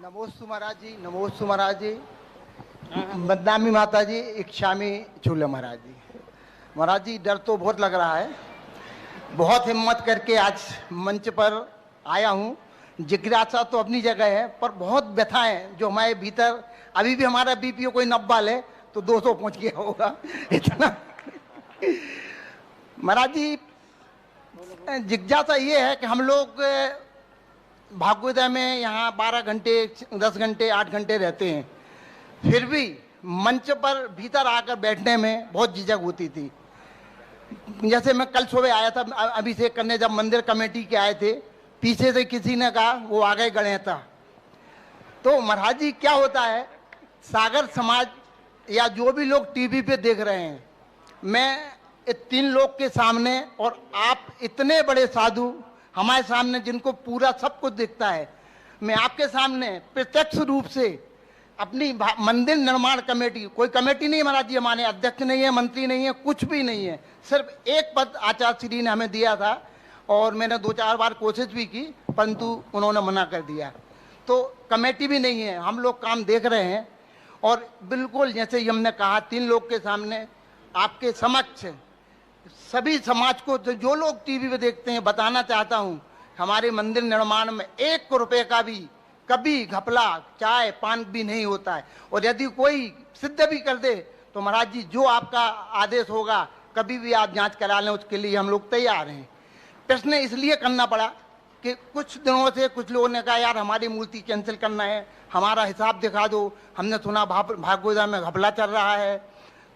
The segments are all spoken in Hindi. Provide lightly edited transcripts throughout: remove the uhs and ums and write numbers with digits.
नमोस्तु महाराज जी, नमोस्तु महाराज जी। बदनामी माता जी, इच्छामी झूले महाराज जी। महाराज जी डर तो बहुत लग रहा है, बहुत हिम्मत करके आज मंच पर आया हूँ। जिज्ञासा तो अपनी जगह है, पर बहुत व्यथा है जो हमारे भीतर। अभी भी हमारा बीपीओ कोई 90 ले तो 200 पहुंच गया होगा इतना। महाराज जी जिज्ञासा ये है कि हम लोग भागवत में यहाँ 12 घंटे 10 घंटे 8 घंटे रहते हैं, फिर भी मंच पर भीतर आकर बैठने में बहुत झिझक होती थी। जैसे मैं कल सुबह आया था अभिषेक करने, जब मंदिर कमेटी के आए थे, पीछे से किसी ने कहा वो आगे गणे था। तो महाराज जी क्या होता है, सागर समाज या जो भी लोग टीवी पे देख रहे हैं, मैं 3 लोग के सामने, और आप इतने बड़े साधु हमारे सामने जिनको पूरा सब कुछ दिखता है, मैं आपके सामने प्रत्यक्ष रूप से अपनी मंदिर निर्माण कमेटी, कोई कमेटी नहीं है महाराज जी, हमारे अध्यक्ष नहीं है, मंत्री नहीं है, कुछ भी नहीं है, सिर्फ एक पद आचार्य श्री ने हमें दिया था और मैंने 2-4 बार कोशिश भी की, परंतु उन्होंने मना कर दिया। तो कमेटी भी नहीं है, हम लोग काम देख रहे हैं। और बिल्कुल जैसे हमने कहा 3 लोग के सामने आपके समक्ष सभी समाज को, जो लोग टीवी पे देखते हैं, बताना चाहता हूँ, हमारे मंदिर निर्माण में 1 रुपए का भी कभी घपला चाय पान भी नहीं होता है। और यदि कोई सिद्ध भी कर दे तो महाराज जी जो आपका आदेश होगा कभी भी आप जांच करा लें, उसके लिए हम लोग तैयार हैं। प्रश्न इसलिए करना पड़ा कि कुछ दिनों से कुछ लोगों ने कहा यार हमारी मूर्ति कैंसिल करना है, हमारा हिसाब दिखा दो, हमने सुना भागवत में घपला चल रहा है।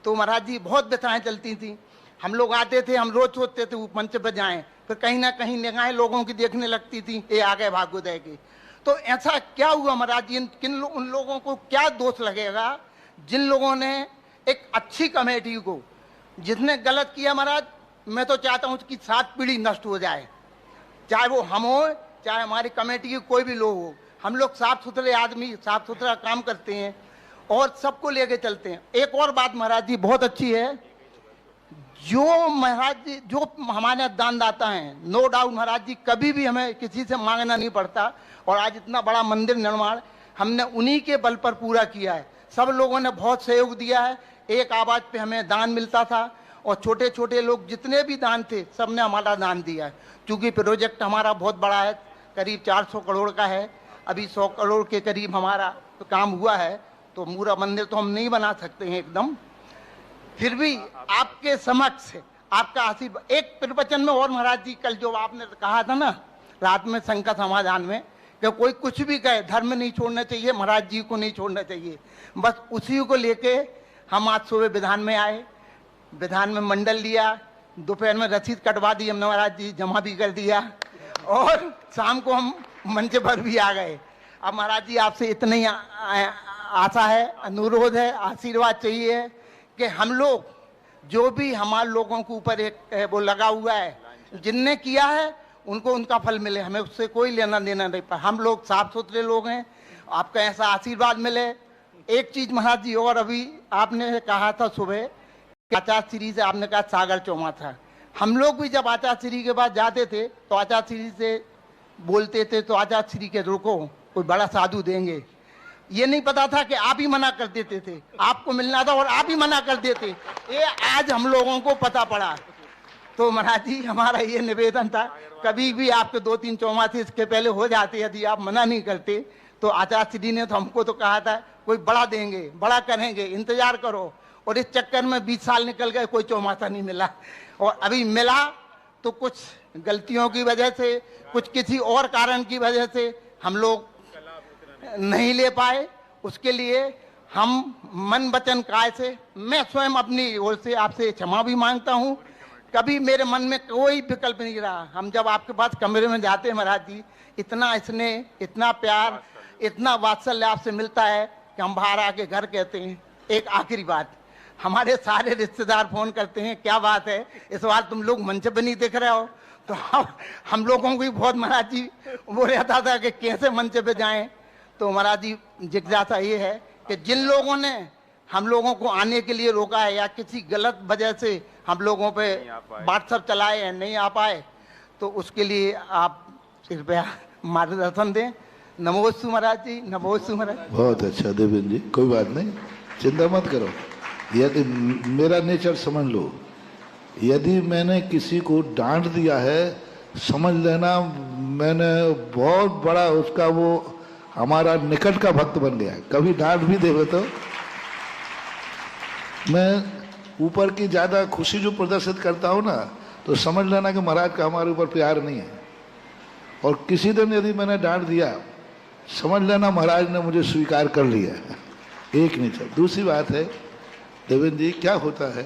तो महाराज जी बहुत व्यथाएं चलती थी। हम लोग आते थे, हम रोज सोचते थे वो मंच पर जाएं, फिर कहीं ना कहीं निगाहें लोगों की देखने लगती थी, ये आ गए भागवत की। तो ऐसा क्या हुआ महाराज जी, उन लोगों को क्या दोष लगेगा जिन लोगों ने एक अच्छी कमेटी को, जिसने गलत किया महाराज, मैं तो चाहता हूँ उसकी 7 पीढ़ी नष्ट हो जाए, चाहे वो हम हो चाहे हमारी कमेटी के कोई भी लोग हो। हम लोग साफ सुथरे आदमी, साफ सुथरा काम करते हैं और सबको लेके चलते हैं। एक और बात महाराज जी बहुत अच्छी है, जो महाराज जी जो हमारे दानदाता हैं, नो डाउट महाराज जी कभी भी हमें किसी से मांगना नहीं पड़ता, और आज इतना बड़ा मंदिर निर्माण हमने उन्हीं के बल पर पूरा किया है। सब लोगों ने बहुत सहयोग दिया है, एक आवाज पे हमें दान मिलता था, और छोटे छोटे लोग जितने भी दान थे सबने हमारा दान दिया है। क्योंकि प्रोजेक्ट हमारा बहुत बड़ा है, करीब 400 करोड़ का है, अभी 100 करोड़ के करीब हमारा तो काम हुआ है, तो पूरा मंदिर तो हम नहीं बना सकते हैं एकदम, फिर भी आपके समक्ष आपका आशीर्वाद। एक प्रवचन में और महाराज जी, कल जो आपने कहा था ना रात में शंका समाधान में, कि कोई कुछ भी कहे धर्म नहीं छोड़ना चाहिए, महाराज जी को नहीं छोड़ना चाहिए, बस उसी को लेके हम आज सुबह विधान में आए, विधान में मंडल लिया, दोपहर में रसीद कटवा दी हमने महाराज जी, जमा भी कर दिया, और शाम को हम मंच पर भी आ गए। अब महाराज जी आपसे इतनी ही आशा है, अनुरोध है, आशीर्वाद चाहिए कि हम लोग जो भी हमारे लोगों के ऊपर एक वो लगा हुआ है, जिनने किया है उनको उनका फल मिले, हमें उससे कोई लेना देना नहीं पड़ा। हम लोग साफ सुथरे लोग हैं, आपका ऐसा आशीर्वाद मिले। एक चीज महाराज जी और, अभी आपने कहा था सुबह आचार्य श्री से, आपने कहा सागर चौमा था, हम लोग भी जब आचार्य श्री के पास जाते थे तो आचार्य श्री से बोलते थे तो आचार्य श्री के रुको कोई बड़ा साधु देंगे, ये नहीं पता था कि आप ही मना कर देते थे, आपको मिलना था और आप ही मना कर देते, ये आज हम लोगों को पता पड़ा। तो महाराज जी हमारा ये निवेदन था, कभी भी आपके 2-3 चौमासे इसके पहले हो जाते, यदि आप मना नहीं करते तो आचार्य श्री ने तो हमको तो कहा था कोई बड़ा देंगे, बड़ा करेंगे, इंतजार करो, और इस चक्कर में 20 साल निकल गए, कोई चौमासा नहीं मिला, और अभी मिला तो कुछ गलतियों की वजह से, कुछ किसी और कारण की वजह से हम लोग नहीं ले पाए। उसके लिए हम मन वचन काय से, मैं स्वयं अपनी ओर से आपसे क्षमा भी मांगता हूँ, कभी मेरे मन में कोई विकल्प नहीं रहा। हम जब आपके पास कमरे में जाते हैं महाराज जी, इतना स्नेह, इतना प्यार, इतना वात्सल्य आपसे मिलता है कि हम बाहर आके घर कहते हैं। एक आखिरी बात, हमारे सारे रिश्तेदार फोन करते हैं, क्या बात है इस बार तुम लोग मंच पर नहीं दिख रहे हो, तो हम लोगों को भी बहुत महाराज जी वो रहता था कि कैसे मंच पे जाएं। तो महाराज जी जिज्ञासा ये है कि जिन लोगों ने हम लोगों को आने के लिए रोका है या किसी गलत वजह से हम लोगों पे व्हाट्सएप चलाए हैं, नहीं आ पाए, तो उसके लिए आप कृपया मार्गदर्शन दें। नमोस्तु महाराज जी, नमोस्तु महाराज। बहुत अच्छा देवेंद्र जी, कोई बात नहीं, चिंता मत करो। यदि मेरा नेचर समझ लो, यदि मैंने किसी को डांट दिया है, समझ लेना मैंने बहुत बड़ा उसका वो हमारा निकट का भक्त बन गया। कभी डांट भी देवे तो मैं ऊपर की ज्यादा खुशी जो प्रदर्शित करता हूं ना, तो समझ लेना कि महाराज का हमारे ऊपर प्यार नहीं है। और किसी दिन यदि मैंने डांट दिया, समझ लेना महाराज ने मुझे स्वीकार कर लिया। एक नेचर। दूसरी बात है देवेंद्र जी, क्या होता है,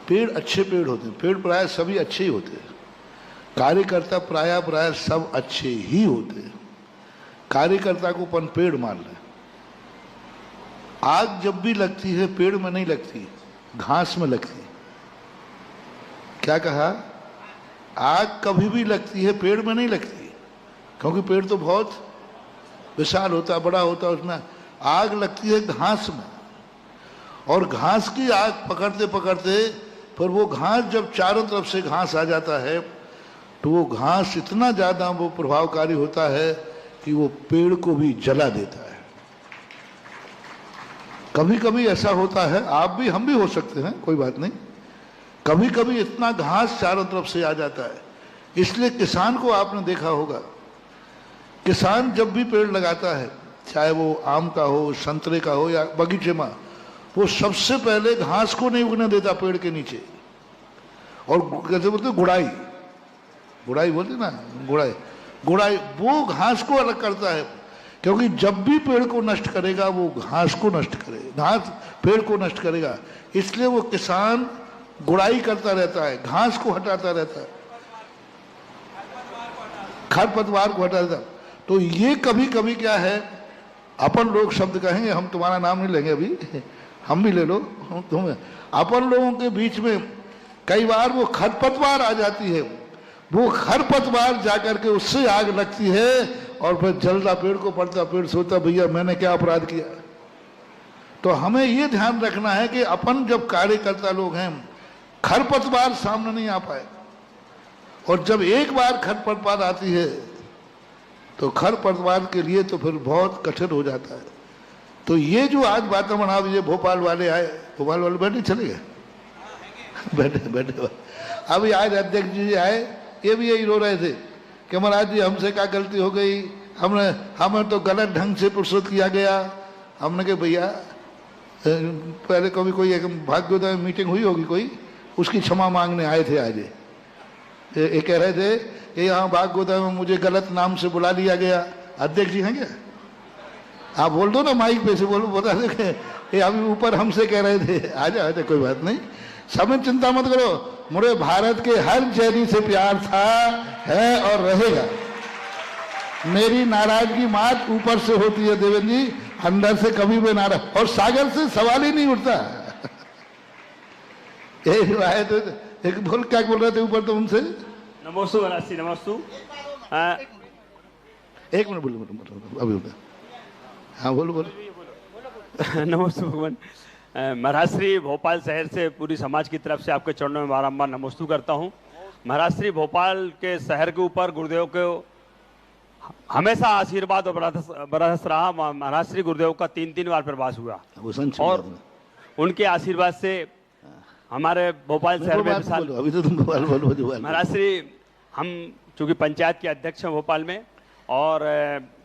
पेड़ अच्छे पेड़ होते हैं, पेड़ प्राय सभी अच्छे ही होते हैं, कार्यकर्ता प्राय सब अच्छे ही होते हैं। कार्यकर्ता को अपन पेड़ मान ले। आग जब भी लगती है पेड़ में नहीं लगती, घास में लगती है। क्या कहा? आग कभी भी लगती है पेड़ में नहीं लगती, क्योंकि पेड़ तो बहुत विशाल होता है, बड़ा होता है, उसमें आग लगती है घास में। और घास की आग पकड़ते पकड़ते फिर वो घास जब चारों तरफ से घास आ जाता है, तो वो घास इतना ज्यादा वो प्रभावकारी होता है कि वो पेड़ को भी जला देता है। कभी कभी ऐसा होता है, आप भी हम भी हो सकते हैं, कोई बात नहीं। कभी कभी इतना घास चारों तरफ से आ जाता है। इसलिए किसान को आपने देखा होगा, किसान जब भी पेड़ लगाता है, चाहे वो आम का हो, संतरे का हो या बगीचे में, वो सबसे पहले घास को नहीं उगने देता पेड़ के नीचे। और कैसे बोलते, गुड़ाई, गुड़ाई बोलते ना, गुड़ाई वो घास को अलग करता है। क्योंकि जब भी पेड़ को नष्ट करेगा वो घास को नष्ट करेगा, घास पेड़ को नष्ट करेगा। इसलिए वो किसान गुड़ाई करता रहता है, घास को हटाता रहता है, खरपतवार को हटाता है। तो ये कभी कभी क्या है, अपन लोग शब्द कहेंगे, हम तुम्हारा नाम नहीं लेंगे अभी, हम भी ले लो, तुम्हें। अपन लोगों के बीच में कई बार वो खरपतवार आ जाती है, वो खरपतवार जाकर के उससे आग लगती है, और फिर जलता पेड़ को पड़ता, पेड़ सोचता भैया मैंने क्या अपराध किया। तो हमें ये ध्यान रखना है कि अपन जब कार्यकर्ता लोग हैं, खरपतवार सामने नहीं आ पाए। और जब एक बार खरपतवार आती है तो खरपतवार के लिए तो फिर बहुत कठिन हो जाता है। तो ये जो आज वातावरण, ये भोपाल वाले आए, भोपाल वाले बैठे चले गए, बैठे अभी आज अध्यक्ष जी आए, ये भी यही रो रहे थे कि महाराज जी हमसे क्या गलती हो गई, हमें तो गलत ढंग से पुरस्कृत किया गया। हमने कहा भैया पहले कभी कोई एक भाग्योदय मीटिंग हुई होगी कोई, उसकी क्षमा मांगने आए थे आज। ये कह रहे थे कि यहाँ भाग्योदय में मुझे गलत नाम से बुला लिया गया। अध्यक्ष जी हैं क्या? आप बोल दो ना माइक पे से, बोलो, बता दो कि ये अभी ऊपर हमसे कह रहे थे। आ जाए, कोई बात नहीं, समय चिंता मत करो। मुझे भारत के हर जैनी से प्यार था, है और रहेगा। मेरी नाराजगी मात ऊपर से होती है देवेंद्र जी, अंदर से कभी भी नाराज, और सागर से सवाल ही नहीं उठता। एक बोल, क्या बोल रहे थे ऊपर तो उनसे? नमोस्तु महाराज, नमोस्तु। एक मिनट बोलो, अभी बोलो। हाँ बोलो। नमोस्तु भगवान। महाराज श्री भोपाल शहर से पूरी समाज की तरफ से आपके चरणों में बारंबार नमोस्तु करता हूँ। महाराज श्री भोपाल के शहर के ऊपर गुरुदेव को हमेशा आशीर्वाद और बरस रहा। महाराज श्री गुरुदेव का 3 बार प्रवास हुआ, और उनके आशीर्वाद से हमारे भोपाल शहर में अभी तो तुम बोलो। महाराज श्री, हम चूंकि पंचायत के अध्यक्ष हैं भोपाल में, और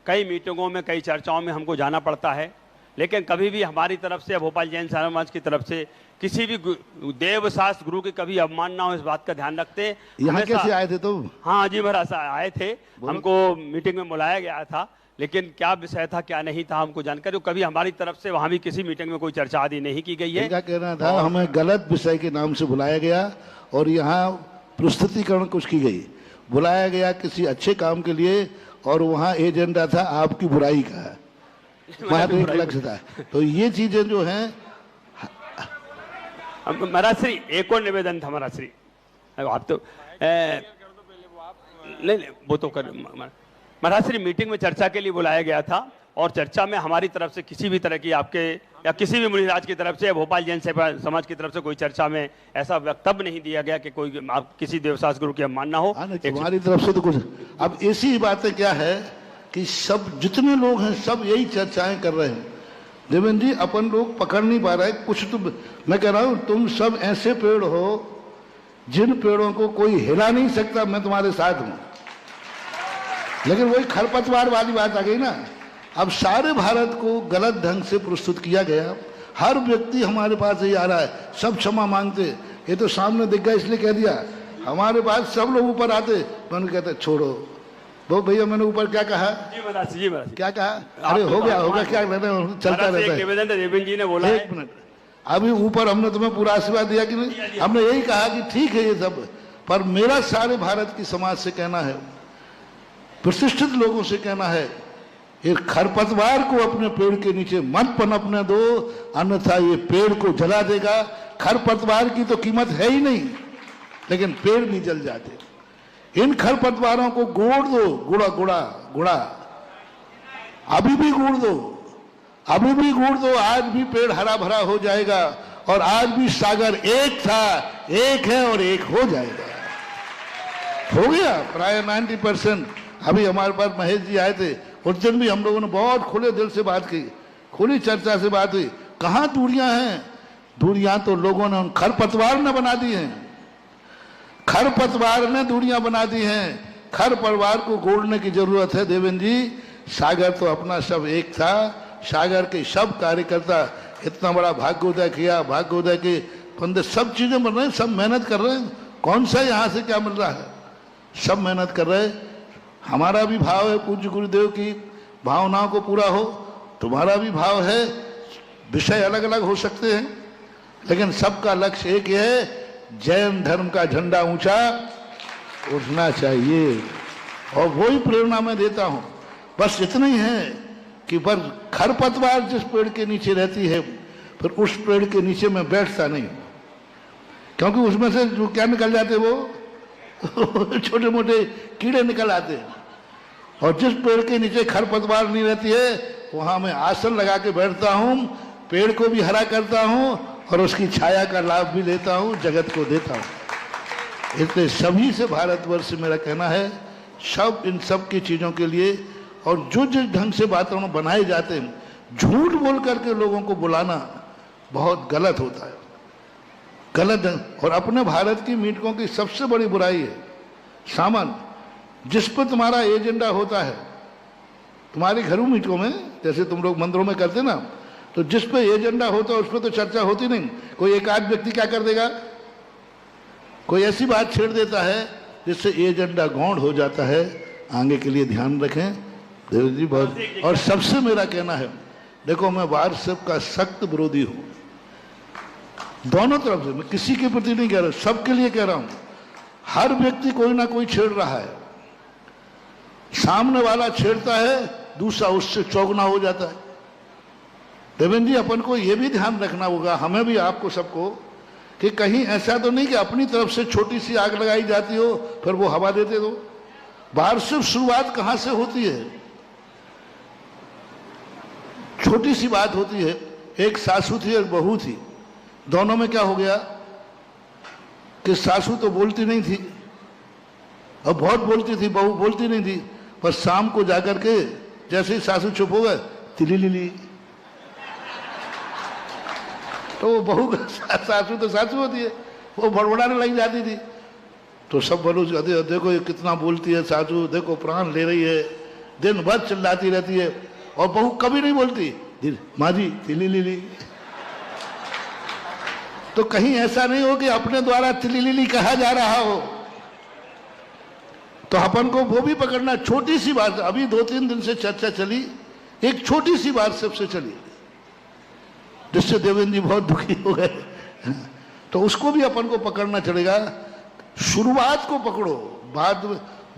कई मीटिंगों में, कई चर्चाओं में हमको जाना पड़ता है, लेकिन कभी भी हमारी तरफ से, भोपाल जैन समाज की तरफ से, किसी भी देव शास्त्र गुरु की कभी अवमानना हो, इस बात का ध्यान रखते हैं। यहाँ कैसे आए थे तुम? हाँ जी महाराज, आए थे, हमको मीटिंग में बुलाया गया था, लेकिन क्या विषय था क्या नहीं था हमको जानकारी, कभी हमारी तरफ से वहाँ भी किसी मीटिंग में कोई चर्चा आदि नहीं की गई है। क्या कहना था, हमें गलत विषय के नाम से बुलाया गया, और यहाँ प्रस्तुतिकरण कुछ की गई, बुलाया गया किसी अच्छे काम के लिए, और वहाँ एजेंडा था आपकी बुराई का, वहाँ तो एक लक्ष्य था। तो ये चीजें जो हैं, महाराज श्री एक और निवेदन था महाराज श्री, आप तो नहीं वो तो कर, महाराज श्री मीटिंग में चर्चा के लिए बुलाया गया था, और चर्चा में हमारी तरफ से किसी भी तरह की, आपके या किसी भी मुनिराज की तरफ से, भोपाल जैन समाज की तरफ से कोई चर्चा में ऐसा वक्तव्य नहीं दिया गया कि कोई आप किसी देवशास्त्र गुरु की अवमानना हो। हमारी तरफ से तो कुछ। अब ऐसी बातें क्या है कि सब जितने लोग हैं सब यही चर्चाएं कर रहे हैं। देवेंद्र जी, अपन लोग पकड़ नहीं पा रहे कुछ। तो मैं कह रहा हूं तुम सब ऐसे पेड़ हो जिन पेड़ों को कोई हिला नहीं सकता। मैं तुम्हारे साथ हूं, लेकिन वही खरपतवार वाली बात आ गई ना। अब सारे भारत को गलत ढंग से प्रस्तुत किया गया। हर व्यक्ति हमारे पास ही आ रहा है, सब क्षमा मांगते। ये तो सामने दिख गया इसलिए कह दिया। हमारे पास सब लोग ऊपर आते, मैंने कहते छोड़ो वो भैया, मैंने ऊपर क्या कहा? जी महाराज जी, महाराज क्या कहा? अरे हो गया होगा, क्या चलता रहता है। निवेदन देवेंद्र जी ने बोला है। एक मिनट, अभी ऊपर हमने तुम्हें पूरा आशीर्वाद दिया कि नहीं? हमने यही कहा कि ठीक है ये सब, पर मेरा सारे भारत की समाज से कहना है, प्रतिष्ठित लोगों से कहना है, ये खरपतवार को अपने पेड़ के नीचे मत पनपने दो, अन्यथा ये पेड़ को जला देगा। खरपतवार की तो कीमत है ही नहीं, लेकिन पेड़ नहीं जल जाते। इन खरपतवारों को गोड़ दो, गुड़ा गुड़ा गुड़ा, अभी भी गोड़ दो, अभी भी गोड़ दो। आज भी पेड़ हरा भरा हो जाएगा, और आज भी सागर एक था, एक है और एक हो जाएगा। हो गया प्राय 90%। अभी हमारे पास महेश जी आए थे, उस दिन भी हम लोगों ने बहुत खुले दिल से बात की, खुली चर्चा से बात हुई। कहां दूरियां हैं? दूरियां तो लोगों ने, खरपतवार ने बना दी हैं, खरपतवार ने दूरियां बना दी हैं। खरपतवार को गोड़ने की जरूरत है देवेंद्र जी। सागर तो अपना सब एक था, सागर के सब कार्यकर्ता इतना बड़ा भाग्योदय किया, भाग्योदय के बंदे सब चीजें बन रहे हैं, सब मेहनत कर रहे हैं। कौन सा यहां से क्या मिल रहा है? सब मेहनत कर रहे हैं। हमारा भी भाव है पूज्य गुरुदेव की भावनाओं को पूरा हो, तुम्हारा भी भाव है। विषय अलग अलग हो सकते हैं, लेकिन सबका लक्ष्य एक ही है, जैन धर्म का झंडा ऊंचा उठना चाहिए। और वही प्रेरणा मैं देता हूं। बस इतना ही है कि पर खरपतवार जिस पेड़ के नीचे रहती है, फिर उस पेड़ के नीचे मैं बैठता नहीं, क्योंकि उसमें से जो क्या निकल जाते वो छोटे मोटे कीड़े निकल आते हैं। और जिस पेड़ के नीचे खरपतवार नहीं रहती है, वहां मैं आसन लगा के बैठता हूं, पेड़ को भी हरा करता हूं और उसकी छाया का लाभ भी लेता हूं, जगत को देता हूं। इसलिए सभी से भारतवर्ष से मेरा कहना है, सब इन सब की चीजों के लिए, और जो जिस ढंग से वातावरण बनाए जाते हैं, झूठ बोल करके लोगों को बुलाना बहुत गलत होता है, गलत ढंग। और अपने भारत की मीटिंगों की सबसे बड़ी बुराई है सामान, जिस पर तुम्हारा एजेंडा होता है। तुम्हारी घरों मीटिंगों में, जैसे तुम लोग मंदिरों में करते ना, तो जिस पे एजेंडा होता है उस पर तो चर्चा होती नहीं। कोई एक आध व्यक्ति क्या कर देगा, कोई ऐसी बात छेड़ देता है जिससे एजेंडा गौण हो जाता है। आगे के लिए ध्यान रखें देव जी बहुत। और सबसे मेरा कहना है, देखो मैं व्हाट्सएप का सख्त विरोधी हूं, दोनों तरफ से। मैं किसी के प्रति नहीं कह रहा, सबके लिए कह रहा हूं। हर व्यक्ति कोई ना कोई छेड़ रहा है, सामने वाला छेड़ता है, दूसरा उससे चौगुना हो जाता है। देवेंद्र जी, अपन को यह भी ध्यान रखना होगा, हमें भी, आपको सबको, कि कहीं ऐसा तो नहीं कि अपनी तरफ से छोटी सी आग लगाई जाती हो फिर वो हवा देते दो। बाहर सिर्फ शुरुआत कहां से होती है? छोटी सी बात होती है। एक सासू थी, एक बहू थी, दोनों में क्या हो गया कि सासू तो बोलती नहीं थी और बहुत बोलती थी, बहू बोलती नहीं थी। पर शाम को जाकर के जैसे ही सासू चुप हो गए, तिली ली, तो वो बहू, सासू तो सासू होती है, वो बड़बड़ाने लग जाती थी। तो सब बोलो, देखो ये कितना बोलती है सासू, देखो प्राण ले रही है, दिन भर चिल्लाती रहती है। और बहू कभी नहीं बोलती, माँ जी तिली ली। तो कहीं ऐसा नहीं हो कि अपने द्वारा तिली ली कहा जा रहा हो, तो अपन को वो भी पकड़ना। छोटी सी बात, अभी 2-3 दिन से चर्चा चली, एक छोटी सी बात सबसे चली, जिससे देवेंद्र जी बहुत दुखी हो गए, तो उसको भी अपन को पकड़ना चलेगा। शुरुआत को पकड़ो,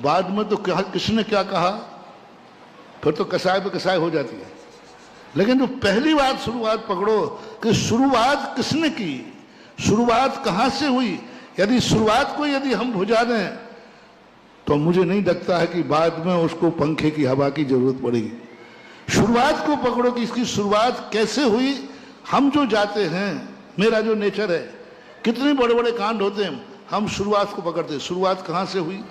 बाद में तो क्या, किसने क्या कहा, फिर तो कसाय पे कसाय हो जाती है। लेकिन जो पहली बात, शुरुआत पकड़ो कि शुरुआत किसने की, शुरुआत कहां से हुई। यदि शुरुआत को यदि हम भुजा दें, तो मुझे नहीं लगता है कि बाद में उसको पंखे की हवा की जरूरत पड़ेगी। शुरुआत को पकड़ो कि इसकी शुरुआत कैसे हुई। हम जो जाते हैं, मेरा जो नेचर है, कितने बड़े बड़े कांड होते हैं, हम शुरुआत को पकड़ते हैं, शुरुआत कहां से हुई,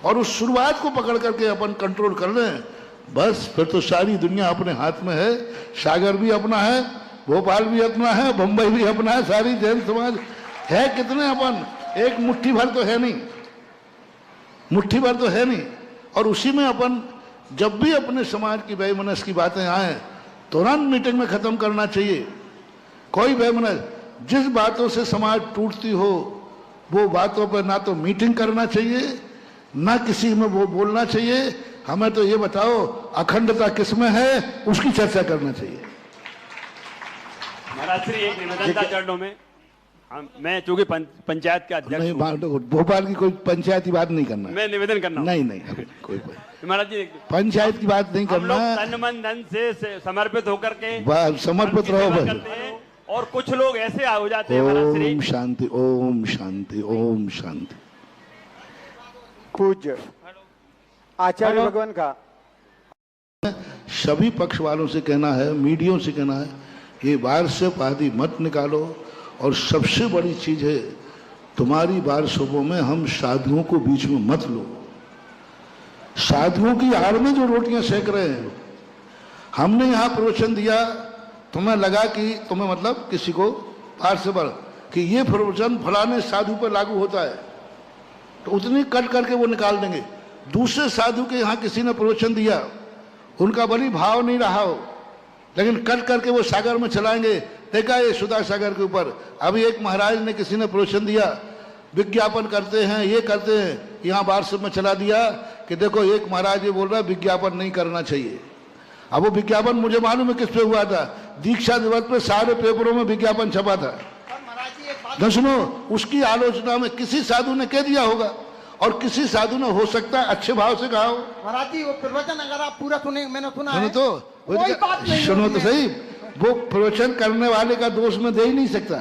और उस शुरुआत को पकड़ करके अपन कंट्रोल कर लें, बस फिर तो सारी दुनिया अपने हाथ में है। सागर भी अपना है, भोपाल भी अपना है, बंबई भी अपना है, सारी जैन समाज है। कितने अपन, एक मुट्ठी भर तो है नहीं, मुट्ठी भर तो है नहीं। और उसी में अपन जब भी अपने समाज की वैमनस्य की बातें आए तुरंत मीटिंग में खत्म करना चाहिए। कोई वैमनस्य, जिस बातों से समाज टूटती हो वो बातों पर ना तो मीटिंग करना चाहिए ना किसी में वो बोलना चाहिए। हमें तो ये बताओ अखंडता किसमें है उसकी चर्चा करना चाहिए। महाराज श्री एक निवेदन था चरणों में, मैं चूंकि पंचायत के अध्यक्ष नहीं, हूं, भोपाल की कोई पंचायत की बात नहीं करना। मैं निवेदन करना नहीं नहीं कोई महाराज जी पंचायत की बात नहीं हम करना। लोग तन मन धन से समर्पित होकर के समर्पित रहो सेवा बस। करते हैं, और कुछ लोग ऐसे हो जाते हैं महाराज श्री। ओम शांति, ओम शांति, ओम शांति। पूज्य आचार्य भगवान का सभी पक्ष वालों से कहना है, मीडिया से कहना है, ये वार्षिक आदि मत निकालो। और सबसे बड़ी चीज है तुम्हारी वार्षिकों में हम साधुओं को बीच में मत लो। साधुओं की आड़ में जो रोटियां सेक रहे हैं, हमने यहां प्रवचन दिया, तुम्हें लगा कि तुम्हें मतलब किसी को पार से बढ़ कि ये प्रवचन फलाने साधु पर लागू होता है तो उतनी कट करके वो निकाल देंगे। दूसरे साधु के यहाँ किसी ने प्रवचन दिया, उनका बड़ी भाव नहीं रहा हो, लेकिन कट करके वो सागर में चलाएंगे। देखा ये सुधा सागर के ऊपर अभी एक महाराज ने किसी ने प्रवचन दिया, विज्ञापन करते हैं, ये करते हैं, यहाँ वार्षिक में चला दिया कि देखो एक महाराज ये बोल रहा है विज्ञापन नहीं करना चाहिए। अब वो विज्ञापन मुझे मालूम है किस पे हुआ था, दीक्षा दिवस पे सारे पेपरों में विज्ञापन छपा था। न सुनो, उसकी आलोचना में किसी साधु ने कह दिया होगा और किसी साधु ने हो सकता है अच्छे भाव से कहा हो। महाराज जी वो प्रवचन अगर आप पूरा सुने, मैंने सुना सुनो है, तो कोई बात नहीं सुनो तो उसमें। सही, वो प्रवचन करने वाले का दोष में दे ही नहीं सकता।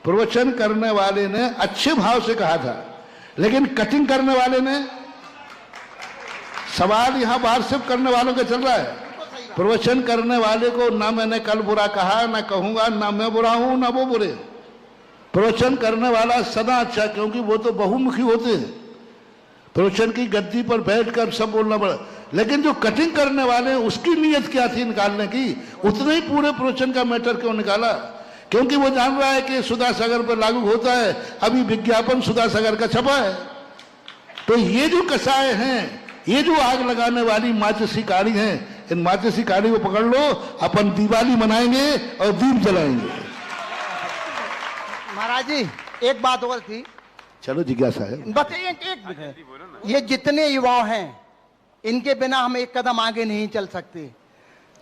प्रवचन करने वाले ने अच्छे भाव से कहा था, लेकिन कटिंग करने वाले ने, सवाल यहां वार्षिक करने वालों का चल रहा है। प्रवचन करने वाले को ना मैंने कल बुरा कहा, ना कहूंगा, ना मैं बुरा हूं ना वो बुरे। प्रवचन करने वाला सदा अच्छा, क्योंकि वो तो बहुमुखी होते हैं, प्रवचन की गद्दी पर बैठकर सब बोलना पड़ा। लेकिन जो कटिंग करने वाले हैं उसकी नीयत क्या थी निकालने की, उतने ही पूरे प्रवचन का मैटर क्यों निकाला? क्योंकि वो जान रहा है कि सुधा सागर पर लागू होता है, अभी विज्ञापन सुधा सागर का छपा है। तो ये जो कसाय हैं, ये जो आग लगाने वाली माचिसी कारी हैं, इन माचिसी कारी को पकड़ लो, अपन दिवाली मनाएंगे और दीप जलाएंगे। महाराज जी एक बात और थी, चलो जिज्ञासा है, बस एक मिनट। ये जितने युवा हैं इनके बिना हम एक कदम आगे नहीं चल सकते।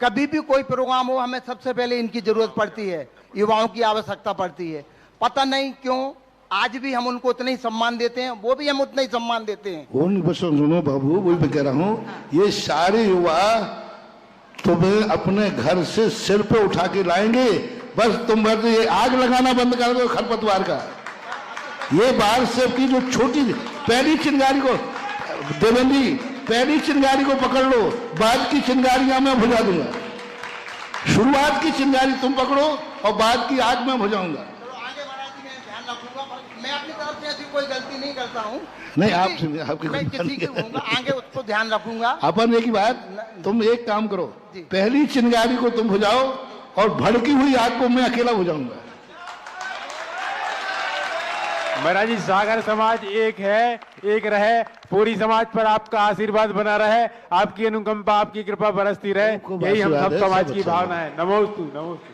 कभी भी कोई प्रोग्राम हो, हमें सबसे पहले इनकी जरूरत पड़ती है, युवाओं की आवश्यकता पड़ती है। पता नहीं क्यों आज भी हम उनको उतना ही सम्मान देते हैं, वो भी हम उतना ही सम्मान देते हैं। उन बस सुनो बाबू, वही मैं कह रहा हूँ, ये सारे युवा तुम्हें अपने घर से सिर पे उठा के लाएंगे। बस तुम बस ये आग लगाना बंद कर दो खरपतवार का। ये बाहर से की जो छोटी पहली चिंगारी को, देवेंद्र जी पहली चिंगारी को पकड़ लो, बाद की चिंगारियां मैं बुझा दूंगा। शुरुआत की चिंगारी तुम पकड़ो और बाद की आग मैं बुझाऊंगा। आगे महाराज जी मैं ध्यान रखूंगा, मैं अपनी तरफ से ऐसी कोई गलती नहीं करता हूँ। नहीं आपकी मैं किसी की होऊंगा, आगे उसको ध्यान रखूंगा। अपन एक ही बात, तुम एक काम करो, पहली चिंगारी को तुम बुझाओ और भड़की हुई आग को मैं अकेला बुझाऊंगा। महाराज जी सागर समाज एक है, एक रहे, पूरी समाज पर आपका आशीर्वाद बना रहे, आपकी अनुकंपा आपकी कृपा बरसती रहे, यही हम सब समाज की भावना है। नमोस्तु नमोस्तु।